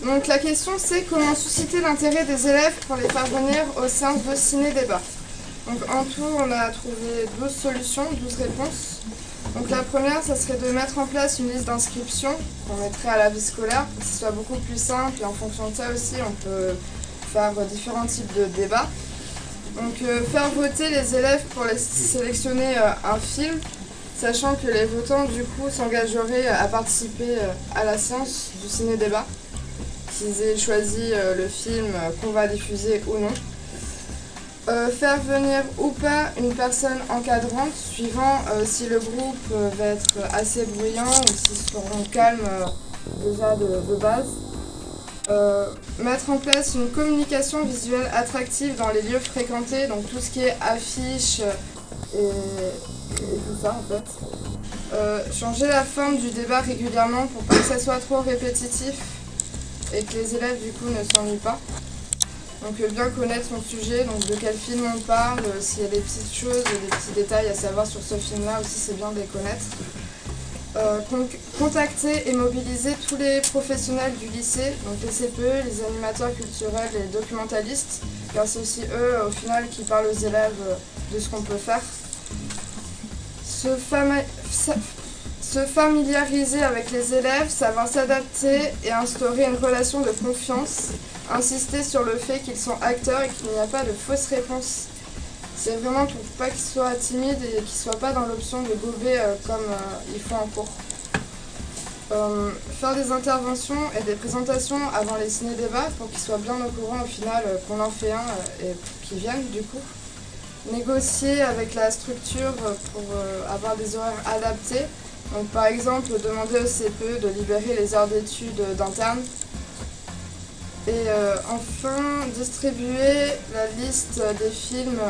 Donc la question c'est comment susciter l'intérêt des élèves pour les faire venir aux séances de ciné-débat. Donc en tout on a trouvé 12 solutions, 12 réponses. Donc la première ça serait de mettre en place une liste d'inscription qu'on mettrait à la vie scolaire pour que ce soit beaucoup plus simple et en fonction de ça aussi on peut faire différents types de débats. Donc faire voter les élèves pour les sélectionner un film, sachant que les votants du coup s'engageraient à participer à la séance du ciné-débat, qu'ils aient choisi le film qu'on va diffuser ou non. Faire venir ou pas une personne encadrante, suivant si le groupe va être assez bruyant ou s'ils seront calmes déjà de base. Mettre en place une communication visuelle attractive dans les lieux fréquentés, donc tout ce qui est affiches et tout ça en fait. Changer la forme du débat régulièrement pour pas que ça soit trop répétitif et que les élèves du coup ne s'ennuient pas. Donc bien connaître son sujet, donc de quel film on parle, s'il y a des petites choses, des petits détails à savoir sur ce film-là aussi c'est bien de les connaître. Contacter et mobiliser tous les professionnels du lycée, donc les CPE, les animateurs culturels, les documentalistes, car c'est aussi eux au final qui parlent aux élèves de ce qu'on peut faire. Se familiariser avec les élèves, savoir s'adapter et instaurer une relation de confiance, insister sur le fait qu'ils sont acteurs et qu'il n'y a pas de fausses réponses. C'est vraiment pour pas qu'ils soient timides et qu'ils ne soient pas dans l'option de gober comme ils font en cours. Faire des interventions et des présentations avant les ciné-débats pour qu'ils soient bien au courant au final qu'on en fait un et qu'ils viennent du coup. Négocier avec la structure pour avoir des horaires adaptés. Donc par exemple demander au CPE de libérer les heures d'études d'internes. Et enfin distribuer la liste des films